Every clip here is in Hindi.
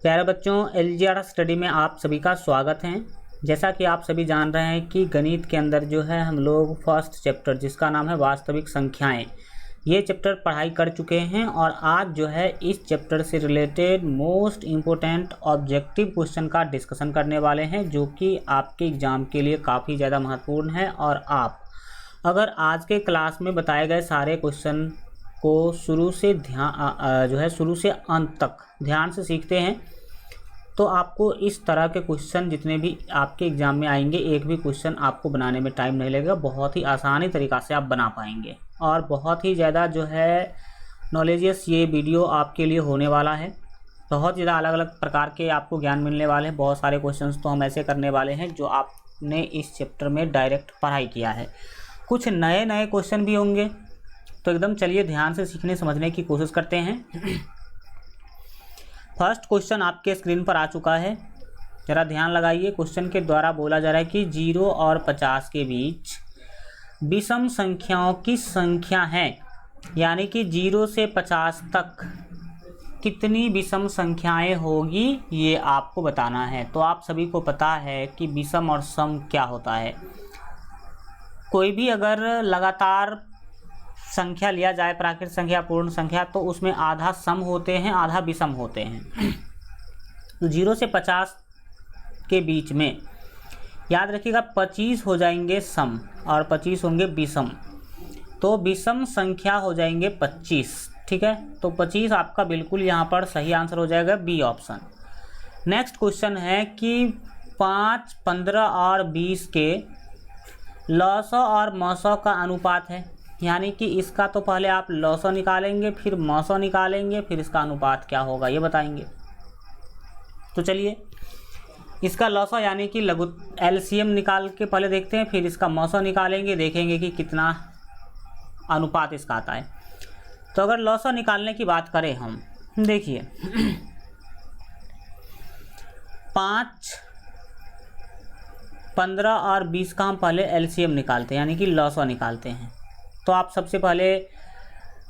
प्यारे बच्चों, एलजीआर स्टडी में आप सभी का स्वागत है। जैसा कि आप सभी जान रहे हैं कि गणित के अंदर जो है हम लोग फर्स्ट चैप्टर जिसका नाम है वास्तविक संख्याएं, ये चैप्टर पढ़ाई कर चुके हैं और आज जो है इस चैप्टर से related most important objective question का डिस्कशन करने वाले हैं, जो कि आपके एग्ज़ाम के लिए काफ़ी ज़्यादा महत्वपूर्ण है। और आप अगर आज के क्लास में बताए गए सारे क्वेश्चन को शुरू से शुरू से अंत तक ध्यान से सीखते हैं तो आपको इस तरह के क्वेश्चन जितने भी आपके एग्ज़ाम में आएंगे, एक भी क्वेश्चन आपको बनाने में टाइम नहीं लगेगा। बहुत ही आसानी तरीक़ा से आप बना पाएंगे और बहुत ही ज़्यादा जो है नॉलेजियस ये वीडियो आपके लिए होने वाला है। बहुत ज़्यादा अलग अलग प्रकार के आपको ज्ञान मिलने वाले हैं। बहुत सारे क्वेश्चंस तो हम ऐसे करने वाले हैं जो आपने इस चैप्टर में डायरेक्ट पढ़ाई किया है। कुछ नए नए क्वेश्चन भी होंगे, तो एकदम चलिए ध्यान से सीखने समझने की कोशिश करते हैं। फर्स्ट क्वेश्चन आपके स्क्रीन पर आ चुका है, ज़रा ध्यान लगाइए। क्वेश्चन के द्वारा बोला जा रहा है कि 0 और 50 के बीच विषम संख्याओं की संख्या है, यानी कि 0 से 50 तक कितनी विषम संख्याएं होगी ये आपको बताना है। तो आप सभी को पता है कि विषम और सम क्या होता है। कोई भी अगर लगातार संख्या लिया जाए, प्राकृत संख्या, पूर्ण संख्या, तो उसमें आधा सम होते हैं, आधा विषम होते हैं। तो 0 से 50 के बीच में याद रखिएगा 25 हो जाएंगे सम और 25 होंगे विषम, तो विषम संख्या हो जाएंगे 25। ठीक है, तो 25 आपका बिल्कुल यहाँ पर सही आंसर हो जाएगा, बी ऑप्शन। नेक्स्ट क्वेश्चन है कि 5, 15 और 20 के लॉसो और मौसो का अनुपात है, यानी कि इसका तो पहले आप लॉसो निकालेंगे, फिर मौसो निकालेंगे, फिर इसका अनुपात क्या होगा ये बताएंगे। तो चलिए इसका लॉसो यानी कि लघु एलसीएम निकाल के पहले देखते हैं, फिर इसका मौसो निकालेंगे, देखेंगे कि कितना अनुपात इसका आता है। तो अगर लॉसो निकालने की बात करें हम, देखिए 5, 15 और 20 का हम पहले एलसीएम निकालते हैं, यानी कि लॉसो निकालते हैं। तो आप सबसे पहले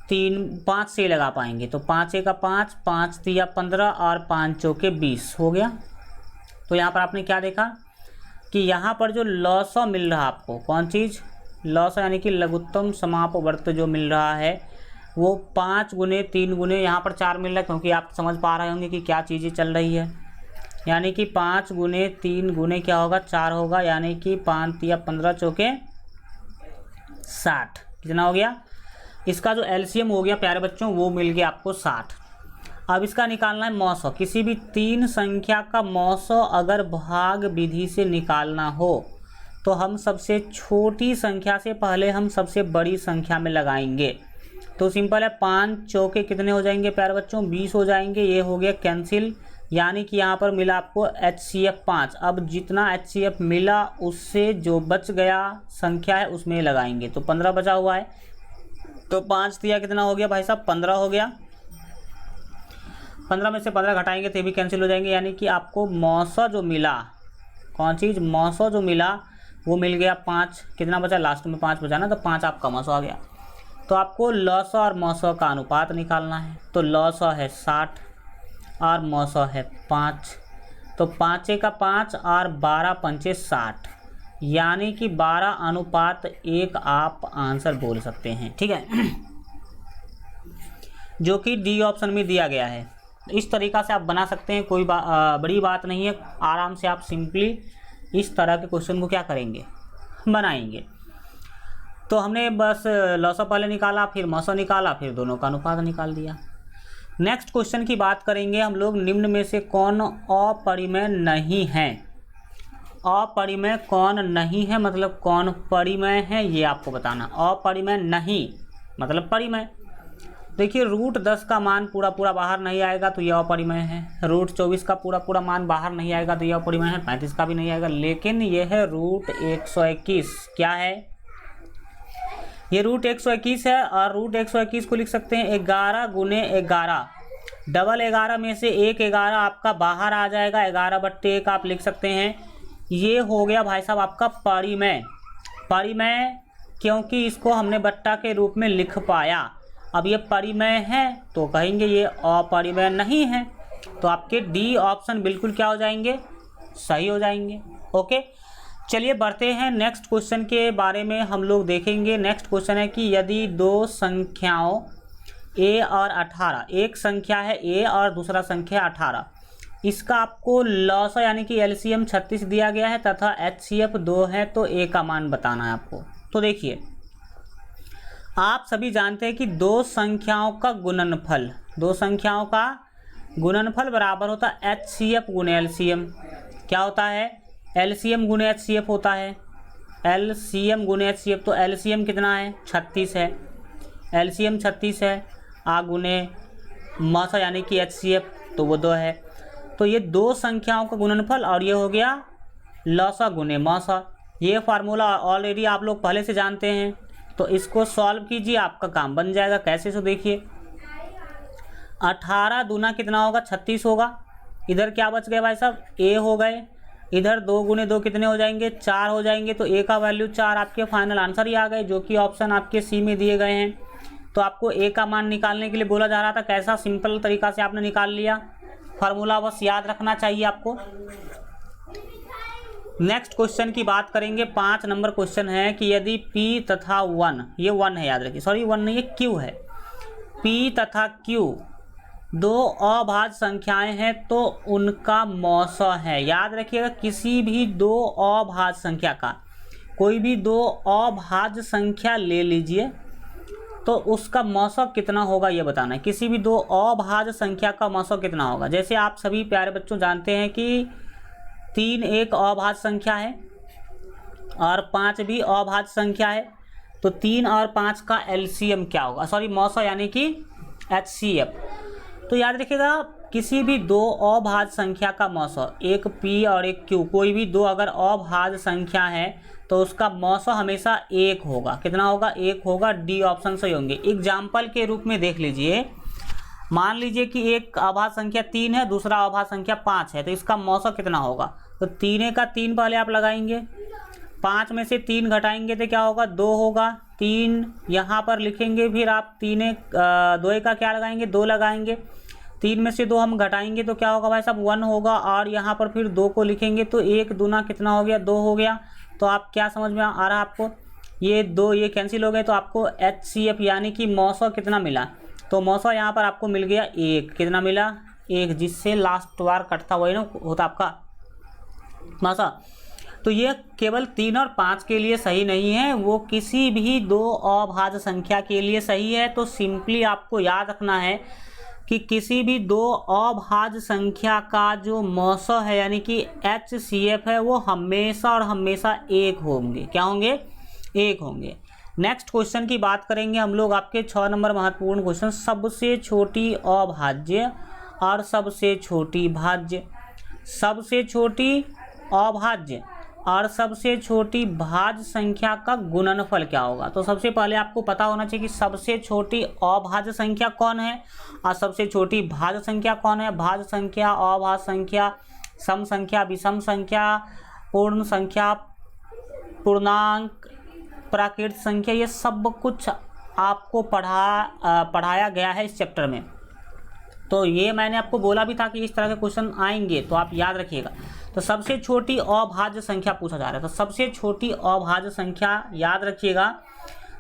5 से लगा पाएंगे, तो 5 का 5, 5 तिया 15 और 5 चौके 20 हो गया। तो यहाँ पर आपने क्या देखा कि यहाँ पर जो लॉसो मिल रहा आपको, कौन चीज़ लॉसो यानी कि लघुत्तम समापवर्त जो मिल रहा है वो 5 गुने 3 गुने यहाँ पर 4 मिल रहा है, क्योंकि आप समझ पा रहे होंगे कि क्या चीज़ें चल रही है। यानी कि 5 गुने 3 गुने क्या होगा, 4 होगा, यानी कि 5 तिया 15 चौके 60। कितना हो गया, इसका जो एलसीएम हो गया प्यारे बच्चों वो मिल गया आपको 60। अब इसका निकालना है मौसो। किसी भी 3 संख्या का मौसो अगर भाग विधि से निकालना हो तो हम सबसे छोटी संख्या से पहले हम सबसे बड़ी संख्या में लगाएंगे। तो सिंपल है, 5 चौके कितने हो जाएंगे प्यारे बच्चों, 20 हो जाएंगे। ये हो गया कैंसिल, यानी कि यहाँ पर मिला आपको HCF 5। अब जितना HCF मिला उससे जो बच गया संख्या है उसमें लगाएंगे, तो 15 बचा हुआ है। तो 5 दिया कितना हो गया भाई साहब, 15 हो गया। 15 में से 15 घटाएंगे तो ये भी कैंसिल हो जाएंगे, यानी कि आपको मौसो जो मिला, कौन चीज़ मौसो जो मिला वो मिल गया 5। कितना बचा, लास्ट में 5 बचा ना, तो 5 आपका मौसो आ गया। तो आपको लॉसो और मौसो का अनुपात निकालना है। तो लॉसो है 60 और मौसो है 5, तो 5 का 5 और 12 पंचे 60, यानी कि 12:1 आप आंसर बोल सकते हैं। ठीक है, जो कि डी ऑप्शन में दिया गया है। इस तरीक़ा से आप बना सकते हैं, कोई बड़ी बात नहीं है। आराम से आप सिंपली इस तरह के क्वेश्चन को क्या करेंगे, बनाएंगे। तो हमने बस लॉसो पहले निकाला, फिर मौसो निकाला, फिर दोनों का अनुपात निकाल दिया। नेक्स्ट क्वेश्चन की बात करेंगे हम लोग, निम्न में से कौन अपरिमेय नहीं है। अपरिमेय कौन नहीं है मतलब कौन परिमेय है ये आपको बताना। अपरिमेय नहीं मतलब परिमेय। देखिए √10 का मान पूरा पूरा बाहर नहीं आएगा तो यह अपरिमेय है। √24 का पूरा पूरा मान बाहर नहीं आएगा तो यह अपरिमेय है। 35 का भी नहीं आएगा, लेकिन यह है √121 क्या है, ये √121 है। और √121 को लिख सकते हैं 11 गुने 11। डबल 11 में से एक 11 आपका बाहर आ जाएगा, 11/1 आप लिख सकते हैं। ये हो गया भाई साहब आपका परिमेय। परिमेय क्योंकि इसको हमने बट्टा के रूप में लिख पाया। अब ये परिमेय है तो कहेंगे ये अपरिमेय नहीं है। तो आपके डी ऑप्शन बिल्कुल क्या हो जाएंगे, सही हो जाएंगे। ओके, चलिए बढ़ते हैं नेक्स्ट क्वेश्चन के बारे में हम लोग देखेंगे। नेक्स्ट क्वेश्चन है कि यदि दो संख्याओं a और 18, एक संख्या है a और दूसरा संख्या 18, इसका आपको लॉसा यानी कि एलसीएम 36 दिया गया है तथा एचसीएफ 2 है, तो a का मान बताना है आपको। तो देखिए, आप सभी जानते हैं कि दो संख्याओं का गुणनफल, दो संख्याओं का गुणनफल बराबर होता है एचसीएफ गुणे एलसीएम। क्या होता है, एलसीएम गुणे एचसीएफ होता है, एलसीएम गुणे एचसीएफ। तो एलसीएम कितना है, 36 है, एलसीएम 36 है, आ गुणे मौसा यानी कि एचसीएफ, तो वो 2 है। तो ये दो संख्याओं का गुणनफल और ये हो गया लौसा गुणे मौसा। ये फार्मूला ऑलरेडी आप लोग पहले से जानते हैं, तो इसको सॉल्व कीजिए, आपका काम बन जाएगा। कैसे, सो देखिए, 18 दूना कितना होगा, 36 होगा। इधर क्या बच गए भाई साहब, a हो गए। इधर 2 गुने 2 कितने हो जाएंगे, 4 हो जाएंगे। तो a का वैल्यू 4 आपके फाइनल आंसर ही आ गए, जो कि ऑप्शन आपके सी में दिए गए हैं। तो आपको a का मान निकालने के लिए बोला जा रहा था, कैसा सिंपल तरीका से आपने निकाल लिया। फार्मूला बस याद रखना चाहिए आपको। नेक्स्ट क्वेश्चन की बात करेंगे, 5 नंबर क्वेश्चन है कि यदि p तथा 1, ये 1 है याद रखिए, सॉरी 1 नहीं, ये q है। p तथा q दो अभाज्य संख्याएं हैं तो उनका मौसा है। याद रखिएगा, किसी भी दो अभाज्य संख्या का, कोई भी दो अभाज्य संख्या ले लीजिए तो उसका मौसा कितना होगा ये बताना है। किसी भी दो अभाज्य संख्या का मौसा कितना होगा। जैसे आप सभी प्यारे बच्चों जानते हैं कि 3 एक अभाज्य संख्या है और 5 भी अभाज्य संख्या है, तो 3 और 5 का एलसीएम क्या होगा, सॉरी मौसा यानी कि एचसीएफ। तो याद रखिएगा, किसी भी दो अभाज्य संख्या का मौसा, एक p और एक q, कोई भी दो अगर अभाज्य संख्या है तो उसका मौसा हमेशा 1 होगा। कितना होगा, 1 होगा। डी ऑप्शन सही होंगे। एग्जाम्पल के रूप में देख लीजिए, मान लीजिए कि एक अभाज्य संख्या 3 है, दूसरा अभाज्य संख्या 5 है, तो इसका मौसा कितना होगा। तो 3 का 3 पहले आप लगाएंगे, 5 में से 3 घटाएंगे तो क्या होगा, 2 होगा। 3 यहाँ पर लिखेंगे, फिर आप 2 का क्या लगाएंगे, 2 लगाएंगे। 3 में से 2 हम घटाएंगे तो क्या होगा भाई साहब, 1 होगा। और यहाँ पर फिर 2 को लिखेंगे तो 1 दूना कितना हो गया, 2 हो गया। तो आप क्या समझ में आ रहा है आपको, ये 2 ये कैंसिल हो गए, तो आपको एचसीएफ यानी कि मौसा कितना मिला। तो मौसा यहाँ पर आपको मिल गया 1, कितना मिला, 1, जिससे लास्ट बार कटता वही ना होता आपका मौसा। तो ये केवल 3 और 5 के लिए सही नहीं है, वो किसी भी दो अभाज्य संख्या के लिए सही है। तो सिंपली आपको याद रखना है कि किसी भी दो अभाज्य संख्या का जो मौसा है यानी कि एचसीएफ है, वो हमेशा और हमेशा 1 होंगे। क्या होंगे, 1 होंगे। नेक्स्ट क्वेश्चन की बात करेंगे हम लोग, आपके 6 नंबर महत्वपूर्ण क्वेश्चन, सबसे छोटी अभाज्य और सबसे छोटी भाज्य। सबसे छोटी अभाज्य और सबसे छोटी भाज्य संख्या का गुणनफल क्या होगा। तो सबसे पहले आपको पता होना चाहिए कि सबसे छोटी अभाज्य संख्या कौन है और सबसे छोटी भाज्य संख्या कौन है। भाज्य संख्या, अभाज्य संख्या, सम संख्या, विषम संख्या, पूर्ण संख्या, पूर्णांक, प्राकृत संख्या, ये सब कुछ आपको पढ़ाया गया है इस चैप्टर में। तो ये मैंने आपको बोला भी था कि इस तरह के क्वेश्चन आएंगे, तो आप याद रखिएगा। तो सबसे छोटी अभाज्य संख्या पूछा जा रहा है, तो सबसे छोटी अभाज्य संख्या याद रखिएगा,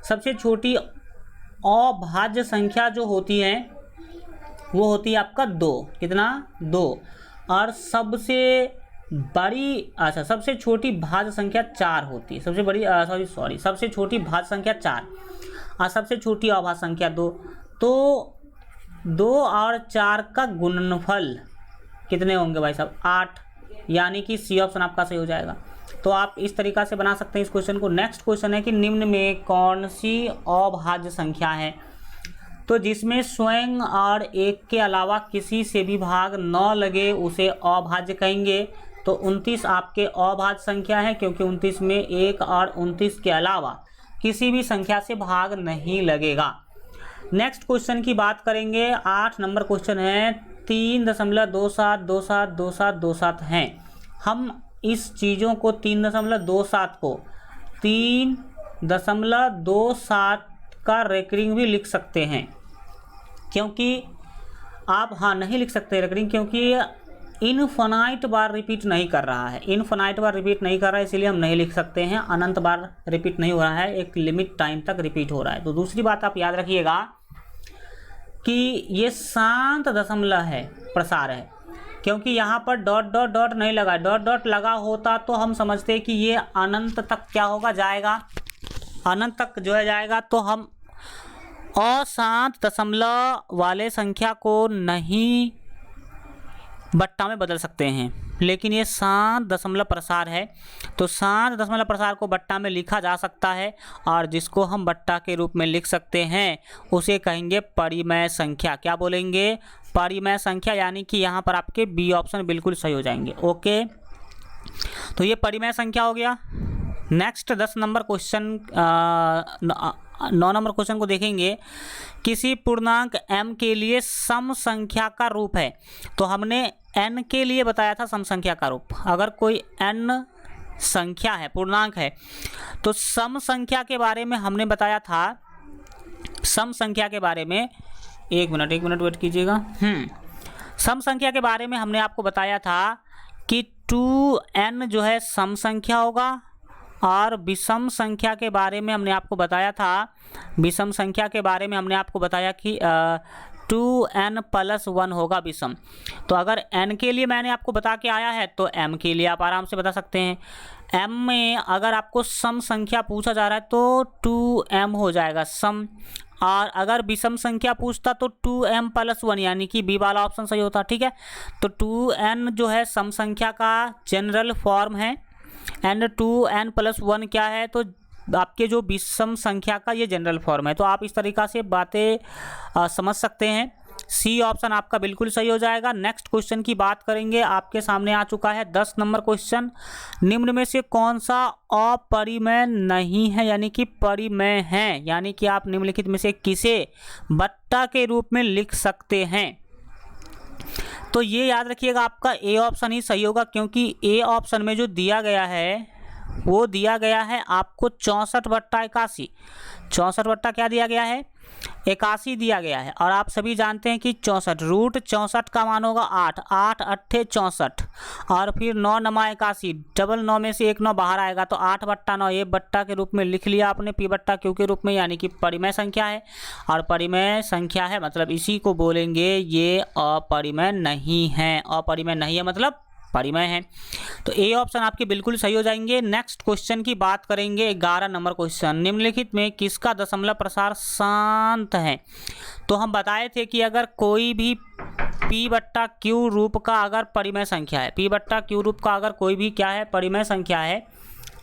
सबसे छोटी अभाज्य संख्या जो होती है वो होती है आपका 2, कितना, 2। और सबसे बड़ी, अच्छा, सबसे छोटी भाज्य संख्या 4 होती है, सबसे बड़ी सबसे छोटी भाज्य संख्या 4 और सबसे छोटी अभाज्य संख्या 2। तो 2 और 4 का गुणनफल कितने होंगे भाई साहब, 8, यानी कि सी ऑप्शन आपका सही हो जाएगा। तो आप इस तरीका से बना सकते हैं इस क्वेश्चन को। नेक्स्ट क्वेश्चन है कि निम्न में कौन सी अभाज्य संख्या है, तो जिसमें स्वयं और एक के अलावा किसी से भी भाग न लगे उसे अभाज्य कहेंगे। तो 29 आपके अभाज्य संख्या है, क्योंकि 29 में 1 और 29 के अलावा किसी भी संख्या से भाग नहीं लगेगा। नेक्स्ट क्वेश्चन की बात करेंगे, 8 नंबर क्वेश्चन है, 3.27272727 हैं। हम इस चीज़ों को 3.27 को 3.27 का रेकरिंग भी लिख सकते हैं, क्योंकि आप हाँ नहीं लिख सकते रिकरिंग, क्योंकि इनफाइनाइट बार रिपीट नहीं कर रहा है, इनफाइनाइट बार रिपीट नहीं कर रहा है, इसीलिए हम नहीं लिख सकते हैं। अनंत बार रिपीट नहीं हो रहा है, एक लिमिट टाइम तक रिपीट हो रहा है। तो दूसरी बात आप याद रखिएगा कि ये शांत दशमलव है, प्रसार है, क्योंकि यहाँ पर डॉट डॉट डॉट नहीं लगा। डॉट डॉट लगा होता तो हम समझते हैं कि ये अनंत तक क्या होगा, जाएगा, अनंत तक जो है जाएगा, तो हम अशांत दशमलव वाले संख्या को नहीं बट्टा में बदल सकते हैं, लेकिन ये शांत दशमलव प्रसार है, तो शांत दशमलव प्रसार को बट्टा में लिखा जा सकता है, और जिसको हम बट्टा के रूप में लिख सकते हैं उसे कहेंगे परिमेय संख्या। क्या बोलेंगे, परिमेय संख्या, यानी कि यहाँ पर आपके बी ऑप्शन बिल्कुल सही हो जाएंगे। ओके, तो ये परिमेय संख्या हो गया। Next 10 number question 9 number question को देखेंगे। किसी पूर्णांक m के लिए सम संख्या का रूप है, तो हमने n के लिए बताया था सम संख्या का रूप। अगर कोई n संख्या है, पूर्णांक है, तो सम संख्या के बारे में हमने बताया था, सम संख्या के बारे में, एक मिनट वेट कीजिएगा। सम संख्या के बारे में हमने आपको बताया था कि 2n जो है सम संख्या होगा, और विषम संख्या के बारे में हमने आपको बताया था, विषम संख्या के बारे में हमने आपको बताया कि 2n+1 होगा विषम। तो अगर n के लिए मैंने आपको बता के आया है, तो m के लिए आप आराम से बता सकते हैं। m में अगर आपको सम संख्या पूछा जा रहा है तो 2m हो जाएगा सम, और अगर विषम संख्या पूछता तो 2m+1, यानी कि बी वाला ऑप्शन सही होता। ठीक है, तो 2n जो है सम संख्या का जनरल फॉर्म है, एंड 2n+1 क्या है, तो आपके जो विषम संख्या का ये जनरल फॉर्म है। तो आप इस तरीक़ा से बातें समझ सकते हैं। सी ऑप्शन आपका बिल्कुल सही हो जाएगा। नेक्स्ट क्वेश्चन की बात करेंगे, आपके सामने आ चुका है 10 नंबर क्वेश्चन। निम्न में से कौन सा अपरिमेय नहीं है, यानी कि परिमेय है, यानी कि आप निम्नलिखित में से किसे बट्टा के रूप में लिख सकते हैं। तो ये याद रखिएगा, आपका ए ऑप्शन ही सही होगा, क्योंकि ए ऑप्शन में जो दिया गया है वो दिया गया है आपको 64/81। 64 बट्टा क्या दिया गया है, 81 दिया गया है। और आप सभी जानते हैं कि 64 रूट 64 का मान होगा 8, 8 अट्ठे 64, और फिर 9 नमा 81, डबल 9 में से एक 9 बाहर आएगा, तो 8/9 ये बट्टा के रूप में लिख लिया आपने, पी बट्टा क्यू के रूप में, यानी कि परिमेय संख्या है। और परिमेय संख्या है मतलब इसी को बोलेंगे ये अपरिमेय नहीं है। अपरिमेय नहीं है मतलब परिमेय है। तो ए ऑप्शन आपके बिल्कुल सही हो जाएंगे। नेक्स्ट क्वेश्चन की बात करेंगे, 11 नंबर क्वेश्चन। निम्नलिखित में किसका दशमलव प्रसार शांत है। तो हम बताए थे कि अगर कोई भी p/q रूप का अगर परिमेय संख्या है, p/q रूप का अगर कोई भी क्या है परिमेय संख्या है,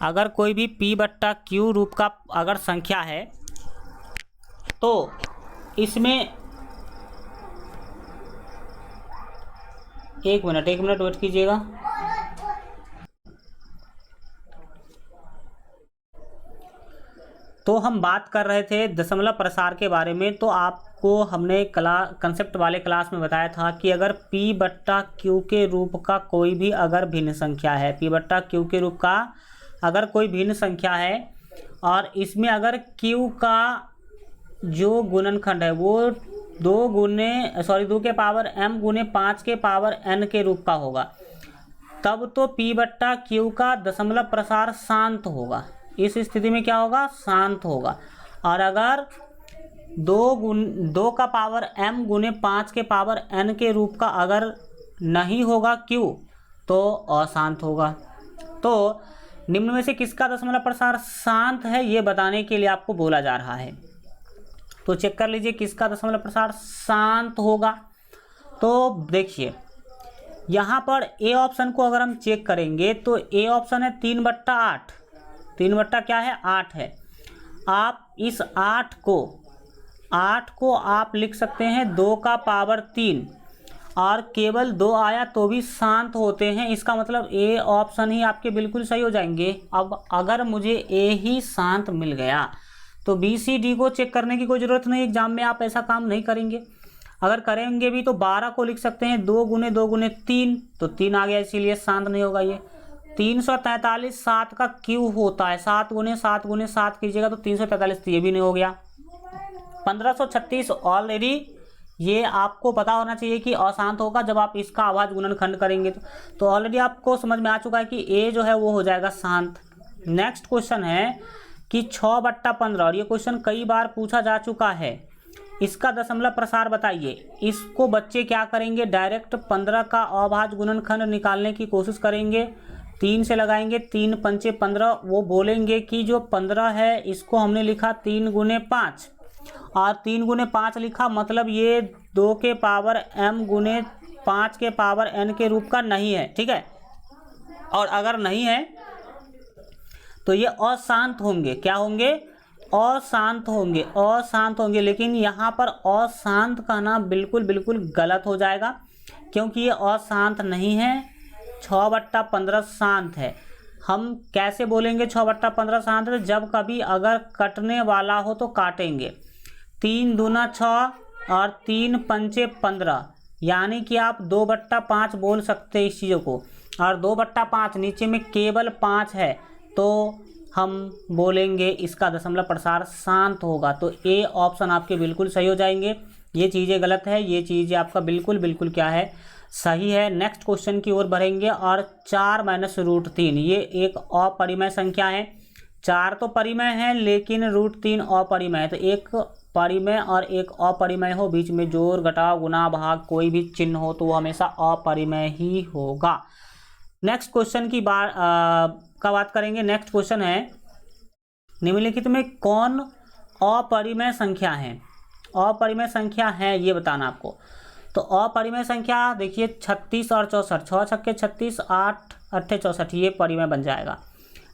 अगर कोई भी p/q रूप का अगर संख्या है, तो इसमें एक मिनट वेट कीजिएगा। तो हम बात कर रहे थे दशमलव प्रसार के बारे में। तो आपको हमने कंसेप्ट वाले क्लास में बताया था कि अगर p/q के रूप का कोई भी अगर भिन्न संख्या है, p/q के रूप का अगर कोई भिन्न संख्या है, और इसमें अगर q का जो गुणनखंड है वो 2 के पावर m गुने 5 के पावर n के रूप का होगा, तब तो p/q का दशमलव प्रसार शांत होगा। इस स्थिति में क्या होगा, शांत होगा। और अगर 2 का पावर m गुने 5 के पावर n के रूप का अगर नहीं होगा q, तो अशांत होगा। तो निम्न में से किसका दशमलव प्रसार शांत है, ये बताने के लिए आपको बोला जा रहा है। तो चेक कर लीजिए किसका दशमलव प्रसार शांत होगा। तो देखिए यहाँ पर ए ऑप्शन को अगर हम चेक करेंगे तो ए ऑप्शन है 3/8। 3 क्या है 8 है। आप इस 8 को आप लिख सकते हैं 2 का पावर 3, और केवल 2 आया तो भी शांत होते हैं। इसका मतलब ए ऑप्शन ही आपके बिल्कुल सही हो जाएंगे। अब अगर मुझे ए ही शांत मिल गया तो बी सी डी को चेक करने की कोई ज़रूरत नहीं, एग्जाम में आप ऐसा काम नहीं करेंगे। अगर करेंगे भी तो 12 को लिख सकते हैं 2 गुने 2 गुने 3, तो 3 आ गया, इसीलिए शांत नहीं होगा ये। 343 7 का क्यू होता है, 7 गुने 7 गुने 7 कीजिएगा तो 343, ये भी नहीं हो गया। 1536 ऑलरेडी ये आपको पता होना चाहिए कि अशांत होगा जब आप इसका अभाज्य गुणनखंड करेंगे तो ऑलरेडी आपको समझ में आ चुका है कि ए जो है वो हो जाएगा शांत। नेक्स्ट क्वेश्चन है कि 6/15, और ये क्वेश्चन कई बार पूछा जा चुका है, इसका दशमलव प्रसार बताइए। इसको बच्चे क्या करेंगे, डायरेक्ट 15 का अभाज्य गुणनखंड निकालने की कोशिश करेंगे। 3 से लगाएंगे, 3 पंचे 15, वो बोलेंगे कि जो 15 है इसको हमने लिखा 3 गुने 5, और 3 गुने 5 लिखा, मतलब ये 2 के पावर m गुने 5 के पावर n के रूप का नहीं है, ठीक है। और अगर नहीं है तो ये अशांत होंगे। क्या होंगे, अशांत होंगे, अशांत होंगे। लेकिन यहाँ पर अशांत कहना बिल्कुल बिल्कुल गलत हो जाएगा, क्योंकि ये अशांत नहीं है, 6/15 शांत है। हम कैसे बोलेंगे 6/15 शांत है, जब कभी अगर कटने वाला हो तो काटेंगे। 3 दूना 6 और 3 पंचे 15, यानी कि आप 2/5 बोल सकते हैं इस चीज़ों को। और 2/5 नीचे में केवल 5 है, तो हम बोलेंगे इसका दशमलव प्रसार शांत होगा। तो ए ऑप्शन आपके बिल्कुल सही हो जाएंगे। ये चीज़ें गलत है, ये चीज़ें आपका बिल्कुल बिल्कुल क्या है, सही है। नेक्स्ट क्वेश्चन की ओर बढ़ेंगे। और 4 - √3 ये एक अपरिमेय संख्या है। 4 तो परिमेय है लेकिन √3 अपरिमेय है। तो एक परिमेय और एक अपरिमेय हो, बीच में जोड़ घटाव गुणा भाग कोई भी चिन्ह हो तो वो हमेशा अपरिमेय ही होगा। नेक्स्ट क्वेश्चन की का बात करेंगे। नेक्स्ट क्वेश्चन है, निम्नलिखित में कौन अपरिमेय संख्या है। अपरिमेय संख्या है ये बताना आपको। तो अपरिमेय संख्या देखिए 36 और 64, 6 छक्के 36, 8 अट्ठे 64, ये परिमेय बन जाएगा।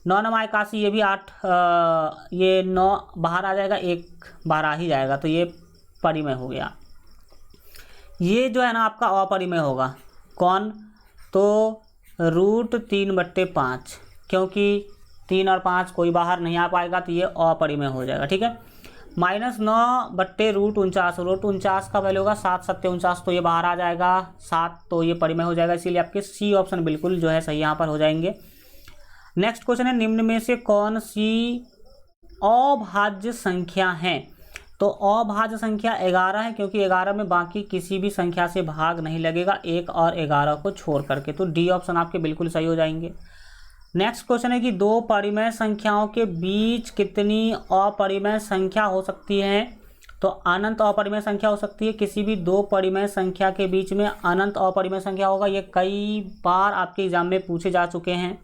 9 9 81, ये भी 8, ये 9 बाहर आ जाएगा, 1 बाहर आ ही जाएगा, तो ये परिमेय हो गया। ये जो है ना आपका अपरिमेय होगा। कौन, तो √3/5, क्योंकि 3 और 5 कोई बाहर नहीं आ पाएगा, तो ये अपरिमेय हो जाएगा, ठीक है। -9/√49, √49 का वैल्यू होगा 7 7 49, तो ये बाहर आ जाएगा 7, तो ये परिमेय हो जाएगा। इसीलिए आपके सी ऑप्शन बिल्कुल जो है सही यहाँ पर हो जाएंगे। नेक्स्ट क्वेश्चन है, निम्न में से कौन सी अभाज्य संख्या है। तो अभाज्य संख्या 11 है, क्योंकि 11 में बाकी किसी भी संख्या से भाग नहीं लगेगा, 1 और 11 को छोड़ करके, तो डी ऑप्शन आपके बिल्कुल सही हो जाएंगे। नेक्स्ट क्वेश्चन है कि 2 परिमेय संख्याओं के बीच कितनी अपरिमेय संख्या हो सकती है। तो अनंत अपरिमेय संख्या हो सकती है। किसी भी 2 परिमेय संख्या के बीच में अनंत अपरिमेय संख्या होगा। ये कई बार आपके एग्जाम में पूछे जा चुके हैं।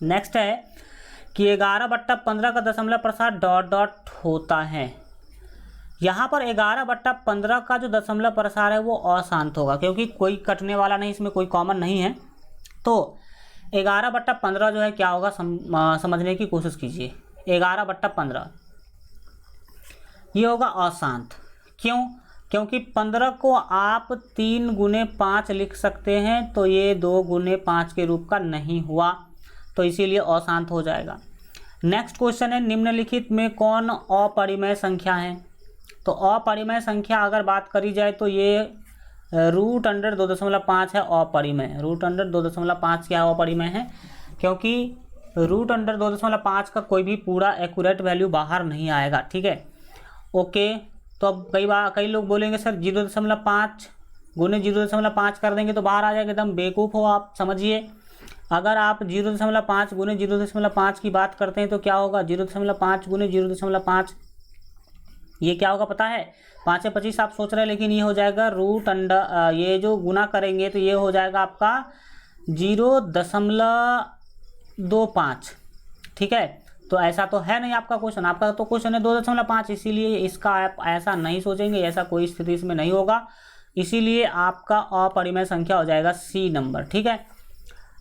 नेक्स्ट है कि 11/15 का दशमलव प्रसार ... होता है। यहाँ पर 11/15 का जो दशमलव प्रसार है वो अशांत होगा, क्योंकि कोई कटने वाला नहीं, इसमें कोई कॉमन नहीं है। तो 11/15 जो है क्या होगा, समझने की कोशिश कीजिए। 11/15 ये होगा अशांत। क्यों, क्योंकि 15 को आप 3 गुने 5 लिख सकते हैं, तो ये 2 गुने 5 के रूप का नहीं हुआ, तो इसीलिए अशांत हो जाएगा। नेक्स्ट क्वेश्चन है, निम्नलिखित में कौन अपरिमेय संख्या है। तो अपरिमेय संख्या अगर बात करी जाए तो ये √2.5 है अपरिमेय। √2.5 क्या अपरिमेय है, क्योंकि √2.5 का कोई भी पूरा एक्यूरेट वैल्यू बाहर नहीं आएगा, ठीक है। ओके, तो अब कई लोग बोलेंगे सर 0.5 गुने 0.5 कर देंगे तो बाहर आ जाएगा। एकदम बेवकूफ़ हो आप, समझिए। अगर आप 0.5 गुने 0.5 की बात करते हैं तो क्या होगा, 0.5 गुने 0.5, ये क्या होगा पता है, 5 × 25 आप सोच रहे हैं, लेकिन ये हो जाएगा ये जो गुना करेंगे तो ये हो जाएगा आपका 0.25, ठीक है। तो ऐसा तो है नहीं आपका क्वेश्चन, आपका तो क्वेश्चन है 2.5, इसीलिए इसका आप ऐसा नहीं सोचेंगे, ऐसा कोई स्थिति इसमें नहीं होगा, इसीलिए आपका अपरिमेय संख्या हो जाएगा सी नंबर, ठीक है।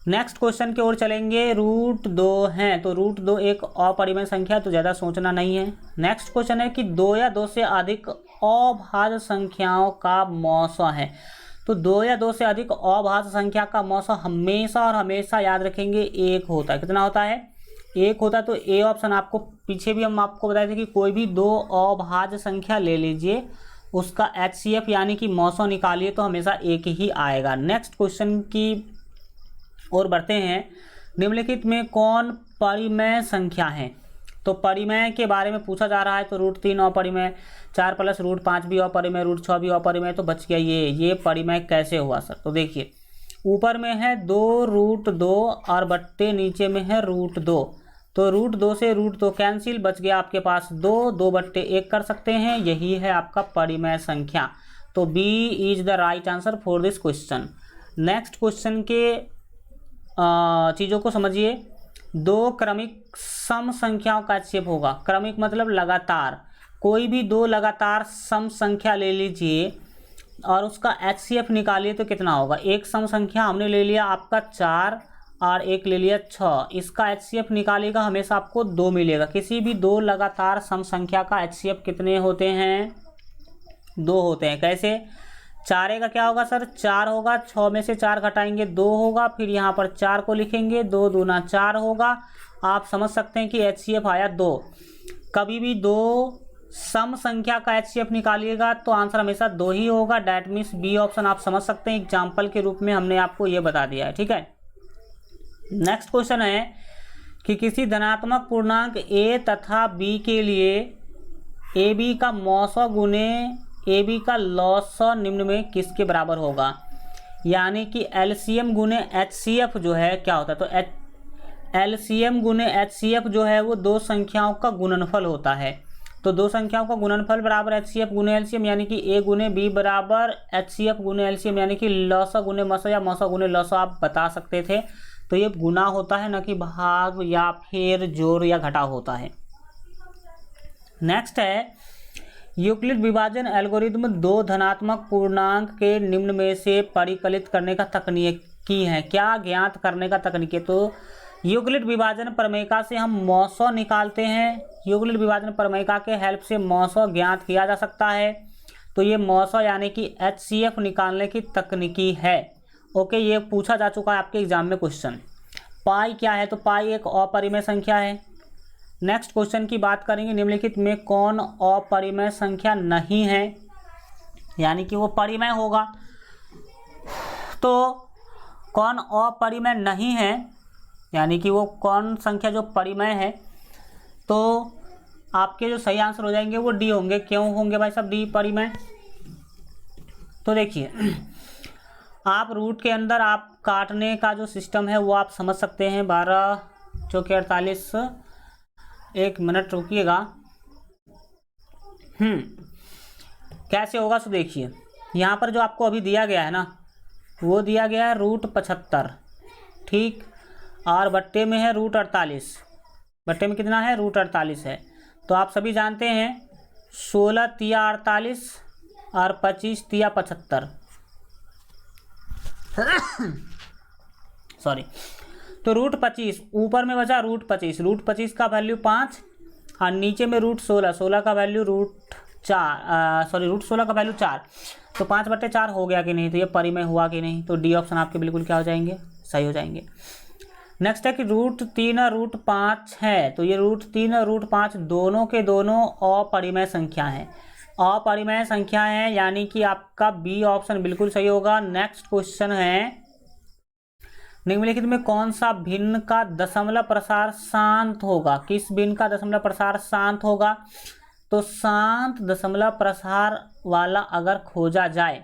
नेक्स्ट क्वेश्चन की ओर चलेंगे। √2 है, तो √2 एक अपरिमेय संख्या, तो ज़्यादा सोचना नहीं है। नेक्स्ट क्वेश्चन है कि 2 या 2 से अधिक अभाज्य संख्याओं का मौसा है। तो 2 या 2 से अधिक अभाज्य संख्या का मौसा हमेशा और हमेशा याद रखेंगे 1 होता है। कितना होता है, 1 होता है। तो ए ऑप्शन आपको पीछे भी हम आपको बताए थे कि कोई भी 2 अभाज्य संख्या ले लीजिए, उसका HCF यानी कि मौसा निकालिए तो हमेशा 1 ही आएगा। नेक्स्ट क्वेश्चन की और बढ़ते हैं। निम्नलिखित में कौन परिमेय संख्या है। तो परिमेय के बारे में पूछा जा रहा है, तो √3 अपरिमेय, 4 प्लस √5 भी अपरिमेय, √6 भी अपरिमेय, तो बच गया ये परिमेय कैसे हुआ सर। तो देखिए ऊपर में है 2√2 और बट्टे नीचे में है √2, तो √2 से √2 कैंसिल, बच गया आपके पास 2 बट्टे 1 कर सकते हैं, यही है आपका परिमेय संख्या। तो B is the right answer for this question. Next question के चीज़ों को समझिए। 2 क्रमिक सम संख्याओं का HCF होगा। क्रमिक मतलब लगातार, कोई भी 2 लगातार सम संख्या ले लीजिए और उसका HCF निकालिए तो कितना होगा। एक सम संख्या हमने ले लिया आपका 4 और एक ले लिया 6, इसका HCF निकालेगा हमेशा आपको 2 मिलेगा। किसी भी 2 लगातार सम संख्या का HCF कितने होते हैं, 2 होते हैं। कैसे, 4 का क्या होगा सर, 4 होगा, 6 में से 4 घटाएंगे 2 होगा, फिर यहाँ पर 4 को लिखेंगे, 2 दूना 4 होगा। आप समझ सकते हैं कि HCF आया 2। कभी भी 2 सम संख्या का HCF निकालिएगा तो आंसर हमेशा 2 ही होगा। डैट मीन्स बी ऑप्शन आप समझ सकते हैं, एग्जाम्पल के रूप में हमने आपको ये बता दिया है, ठीक है। नेक्स्ट क्वेश्चन है कि किसी धनात्मक पूर्णांक a तथा b के लिए ab का मौसौ गुने ab का लॉसौ निम्न में किसके बराबर होगा। यानी कि LCM गुने HCF जो है क्या होता है, तो LCM गुने HCF जो है वो 2 संख्याओं का गुणनफल होता है। तो 2 संख्याओं का गुणनफल बराबर HCF गुने LCM, यानी कि a गुने b बराबर HCF गुने LCM, यानी कि लॉसौ गुने मौसौ या मौसौ गुने लॉसौ आप बता सकते थे। तो ये गुना होता है, न कि भाग या फिर जोड़ या घटाव होता है। नेक्स्ट है यूक्लिड विभाजन एल्गोरिथम 2 धनात्मक पूर्णांक के निम्न में से परिकलित करने का तकनीकी है। क्या ज्ञात करने का तकनीक है, तो यूक्लिड विभाजन प्रमेयिका से हम मौसौ निकालते हैं। यूक्लिड विभाजन प्रमेयिका के हेल्प से मौसौ ज्ञात किया जा सकता है। तो ये मौसौ यानी कि HCF निकालने की तकनीकी है। ओके, ये पूछा जा चुका है आपके एग्जाम में क्वेश्चन। पाई क्या है, तो पाई एक अपरिमेय संख्या है। नेक्स्ट क्वेश्चन की बात करेंगे, निम्नलिखित में कौन अपरिमेय संख्या नहीं है, यानी कि वो परिमेय होगा। तो कौन अपरिमेय नहीं है, यानी कि वो कौन संख्या जो परिमेय है, तो आपके जो सही आंसर हो जाएंगे वो डी होंगे। क्यों होंगे भाई साहब डी परिमेय, तो देखिए आप रूट के अंदर आप काटने का जो सिस्टम है वो आप समझ सकते हैं। 12 चौके 48, 1 मिनट रुकिएगा। कैसे होगा, सो देखिए यहाँ पर जो आपको अभी दिया गया है ना, वो दिया गया है √75, ठीक, और बट्टे में है √48। बट्टे में कितना है, √48 है। तो आप सभी जानते हैं 16 तिया 48 और 25 तिया 75 सॉरी। तो √25 ऊपर में बचा √25 का वैल्यू 5 और नीचे में √16 का वैल्यू √16 का वैल्यू 4। तो 5/4 हो गया कि नहीं, तो ये परिमेय हुआ कि नहीं, तो डी ऑप्शन आपके बिल्कुल क्या हो जाएंगे, सही हो जाएंगे। नेक्स्ट है कि √3 √5 है, तो ये √3 √5 दोनों के दोनों अपरिमेय संख्या हैं। अपरिमेय संख्या है, यानी कि आपका बी ऑप्शन बिल्कुल सही होगा। नेक्स्ट क्वेश्चन है निम्नलिखित में कौन सा भिन्न का दशमलव प्रसार शांत होगा। किस भिन्न का दशमलव प्रसार शांत होगा, तो शांत दशमलव प्रसार वाला अगर खोजा जाए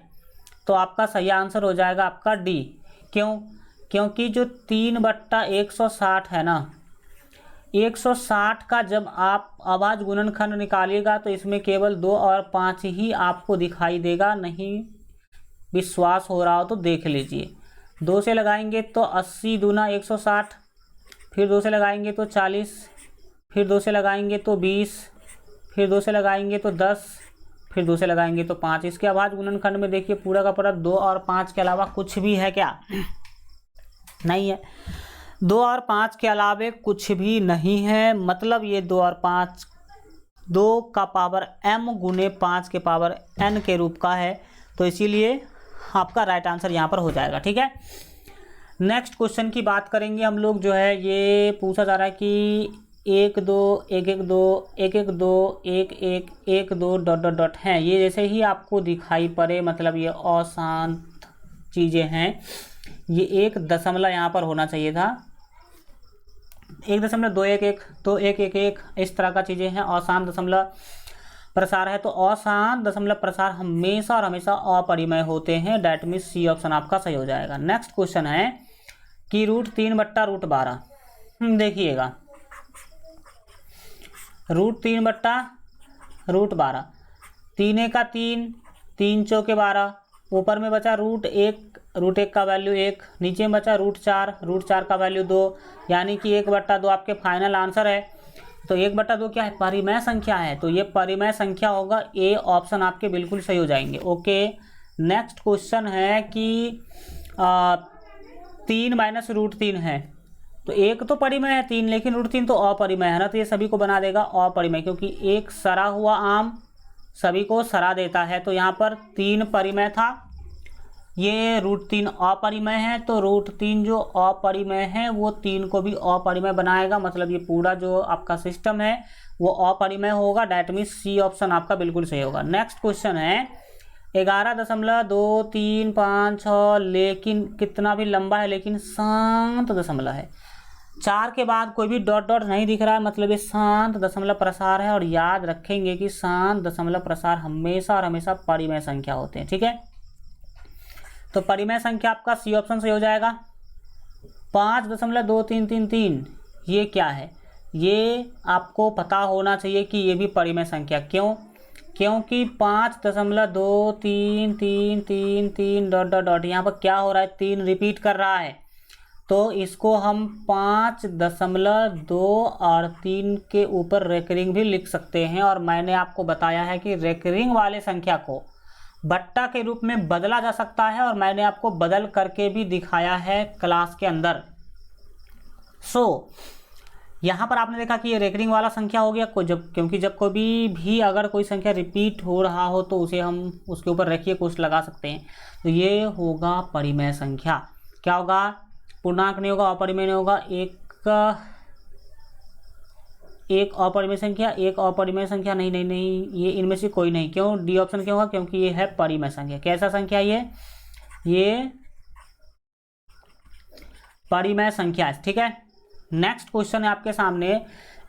तो आपका सही आंसर हो जाएगा आपका डी। क्यों, क्योंकि जो 3/160 है ना, 160 का जब आप अभाज्य गुणनखंड निकालिएगा तो इसमें केवल 2 और 5 ही आपको दिखाई देगा। नहीं विश्वास हो रहा हो तो देख लीजिए। 2 से लगाएंगे तो 80 दूना 160, फिर 2 से लगाएंगे तो 40, फिर 2 से लगाएंगे तो 20, फिर 2 से लगाएंगे तो 10, फिर 2 से लगाएंगे तो 5। इसके अभाज्य गुणनखंड में देखिए पूरा का पूरा 2 और 5 के अलावा कुछ भी है क्या, नहीं है। 2 और 5 के अलावे कुछ भी नहीं है, मतलब ये 2 और 5 2 का पावर m गुने 5 के पावर n के रूप का है। तो इसीलिए आपका राइट आंसर यहाँ पर हो जाएगा, ठीक है। नेक्स्ट क्वेश्चन की बात करेंगे हम लोग, जो है ये पूछा जा रहा है कि 1 2 1 1 2 1 1 2 1 1 1 2 डॉट डॉट डॉट हैं। ये जैसे ही आपको दिखाई पड़े, मतलब ये अशांत चीज़ें हैं। ये 1 दशमलव यहाँ पर होना चाहिए था, 1.211 तो 111 इस तरह का चीज़ें हैं। अशांत दशमलव प्रसार है तो अशांत दशमलव प्रसार हमेशा और हमेशा अपरिमेय होते हैं। डैट मीन्स सी ऑप्शन आपका सही हो जाएगा। नेक्स्ट क्वेश्चन है कि √3/√12। देखिएगा √3/√12, 3 का 3, 3 चौके 12, ऊपर में बचा √1 का वैल्यू 1, नीचे में बचा √4 का वैल्यू 2, यानी कि 1/2 आपके फाइनल आंसर है। तो 1/2 क्या है? परिमेय संख्या है, तो ये परिमेय संख्या होगा। ए ऑप्शन आपके बिल्कुल सही हो जाएंगे। ओके, नेक्स्ट क्वेश्चन है कि 3 - √3 है, तो एक तो परिमेय है 3, लेकिन √3 तो अपरिमेय है ना, तो ये सभी को बना देगा अपरिमेय, क्योंकि एक सरा हुआ आम सभी को सरा देता है। तो यहाँ पर 3 परिमेय था, ये √3 अपरिमेय है, तो √3 जो अपरिमेय है वो 3 को भी अपरिमेय बनाएगा। मतलब ये पूरा जो आपका सिस्टम है वो अपरिमेय होगा। डैट मीन्स सी ऑप्शन आपका बिल्कुल सही होगा। नेक्स्ट क्वेश्चन है 11.2356, लेकिन कितना भी लंबा है लेकिन शांत दशमलव है। 4 के बाद कोई भी डॉट डॉट नहीं दिख रहा है, मतलब ये शांत दशमलव प्रसार है। और याद रखेंगे कि शांत दशमलव प्रसार हमेशा और हमेशा परिमेय संख्या होते हैं। ठीक है, तो परिमेय संख्या आपका सी ऑप्शन से हो जाएगा। 5.2333 ये क्या है? ये आपको पता होना चाहिए कि ये भी परिमेय संख्या। क्यों? क्योंकि 5.2333 डॉट डॉट डॉट यहाँ पर क्या हो रहा है? 3 रिपीट कर रहा है, तो इसको हम 5.2 और 3 के ऊपर रेकरिंग भी लिख सकते हैं। और मैंने आपको बताया है कि रेकरिंग वाले संख्या को बट्टा के रूप में बदला जा सकता है, और मैंने आपको बदल करके भी दिखाया है क्लास के अंदर। यहाँ पर आपने देखा कि ये रेकरिंग वाला संख्या हो गया क्योंकि जब कोई भी अगर कोई संख्या रिपीट हो रहा हो तो उसे हम उसके ऊपर रेखीय कोष्ठ लगा सकते हैं। तो ये होगा परिमेय संख्या। क्या होगा? पूर्णांक नहीं होगा, अपरिमेय नहीं होगा, एक अपरिमेय संख्या, एक अपरिमेय संख्या नहीं, ये इनमें से कोई नहीं। क्यों? डी ऑप्शन क्यों होगा? क्योंकि ये है परिमेय संख्या। कैसा संख्या? ये परिमेय संख्या है। ठीक है, नेक्स्ट क्वेश्चन है आपके सामने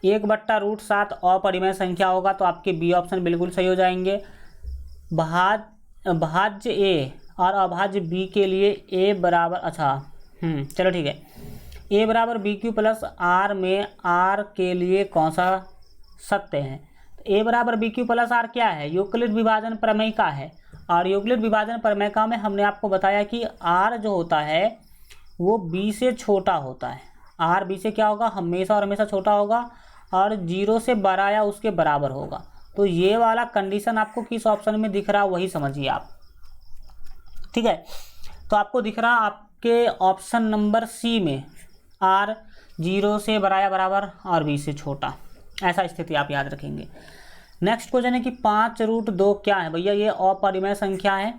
1/√7 अपरिमेय संख्या होगा, तो आपके बी ऑप्शन बिल्कुल सही हो जाएंगे। भाज्य ए और अभाज्य बी के लिए ए बराबर, अच्छा चलो ठीक है, ए बराबर BQ प्लस आर में आर के लिए कौन सा सत्य है? ए बराबर BQ प्लस आर क्या है? यूक्लिड विभाजन प्रमेय का है। और यूक्लिड विभाजन प्रमेय का में हमने आपको बताया कि आर जो होता है वो बी से छोटा होता है। आर बी से क्या होगा? हमेशा और हमेशा छोटा होगा, और 0 से बड़ा या उसके बराबर होगा। तो ये वाला कंडीशन आपको किस ऑप्शन में दिख रहा है वही समझिए आप। ठीक है, तो आपको दिख रहा आपके ऑप्शन नंबर सी में आर 0 से बड़ा या बराबर और बी से छोटा, ऐसा स्थिति आप याद रखेंगे। नेक्स्ट क्वेश्चन है कि 5√2 क्या है? भैया ये अपरिमेय संख्या है।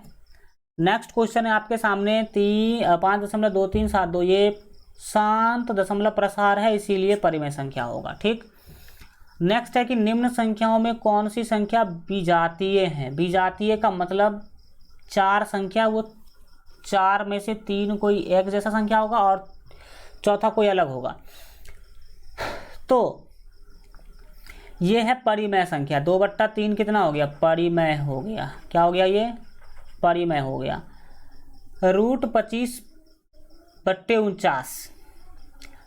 नेक्स्ट क्वेश्चन है आपके सामने 5.2372, ये शांत दशमलव प्रसार है, इसीलिए परिमेय संख्या होगा। ठीक, नेक्स्ट है कि निम्न संख्याओं में कौन सी संख्या विजातीय है? विजातीय का मतलब 4 संख्या, वो 4 में से 3 कोई एक जैसा संख्या होगा और चौथा कोई अलग होगा। तो ये है परिमेय संख्या। 2/3 कितना हो गया? परिमेय हो गया। क्या हो गया? ये परिमेय हो गया। √25/49,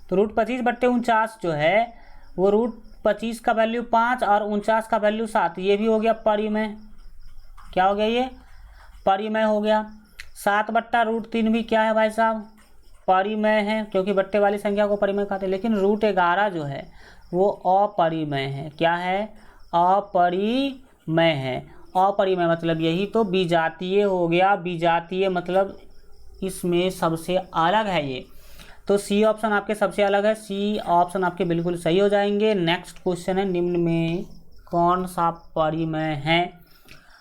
तो √25/49 जो है वो √25 का वैल्यू 5 और 49 का वैल्यू 7, ये भी हो गया परिमेय। क्या हो गया? ये परिमेय हो गया। 7/√3 भी क्या है भाई साहब? परिमेय है, क्योंकि बट्टे वाली संख्या को परिमेय कहते हैं। लेकिन √11 जो है वो अपरिमेय है। क्या है? अपरिमेय है। अपरिमेय मतलब यही तो विजातीय हो गया। विजातीय मतलब इसमें सबसे अलग है ये, तो सी ऑप्शन आपके सबसे अलग है। सी ऑप्शन आपके बिल्कुल सही हो जाएंगे। नेक्स्ट क्वेश्चन है निम्न में कौन सा परिमेय है?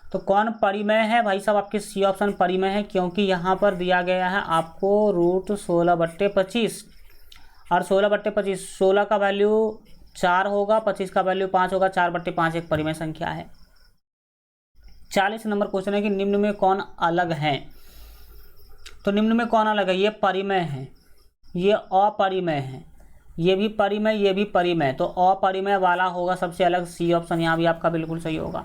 तो कौन परिमेय है भाई साहब? आपके सी ऑप्शन परिमेय है, क्योंकि यहाँ पर दिया गया है आपको √16/25 और 16/25, 16 का वैल्यू 4 होगा, 25 का वैल्यू 5 होगा, 4/5 एक परिमेय संख्या है। 40 नंबर क्वेश्चन है कि निम्न में कौन अलग है? तो निम्न में कौन अलग है? ये परिमेय है, ये अपरिमेय है, ये भी परिमेय, ये भी परिमेय, तो अपरिमेय वाला होगा सबसे अलग। सी ऑप्शन यहाँ भी आपका बिल्कुल सही होगा।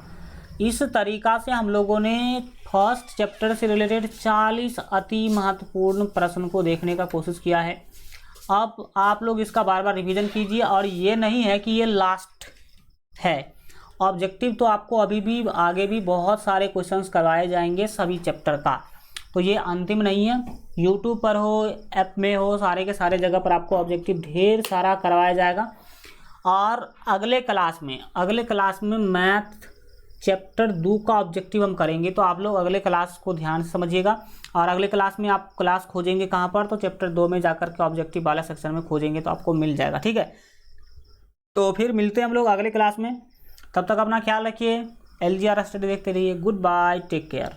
इस तरीका से हम लोगों ने फर्स्ट चैप्टर से रिलेटेड 40 अति महत्वपूर्ण प्रश्न को देखने का कोशिश किया है। अब आप लोग इसका बार बार रिवीजन कीजिए, और ये नहीं है कि ये लास्ट है। ऑब्जेक्टिव तो आपको अभी भी आगे भी बहुत सारे क्वेश्चंस करवाए जाएंगे सभी चैप्टर का, तो ये अंतिम नहीं है। यूट्यूब पर हो, ऐप में हो, सारे के सारे जगह पर आपको ऑब्जेक्टिव ढेर सारा करवाया जाएगा। और अगले क्लास में मैथ चैप्टर 2 का ऑब्जेक्टिव हम करेंगे, तो आप लोग अगले क्लास को ध्यान से समझिएगा। और अगले क्लास में आप क्लास खोजेंगे कहाँ पर, तो चैप्टर 2 में जाकर के ऑब्जेक्टिव वाला सेक्शन में खोजेंगे तो आपको मिल जाएगा, ठीक है। तो फिर मिलते हैं हम लोग अगले क्लास में, तब तक अपना ख्याल रखिए। LGR स्टडी देखते रहिए। Goodbye, take care.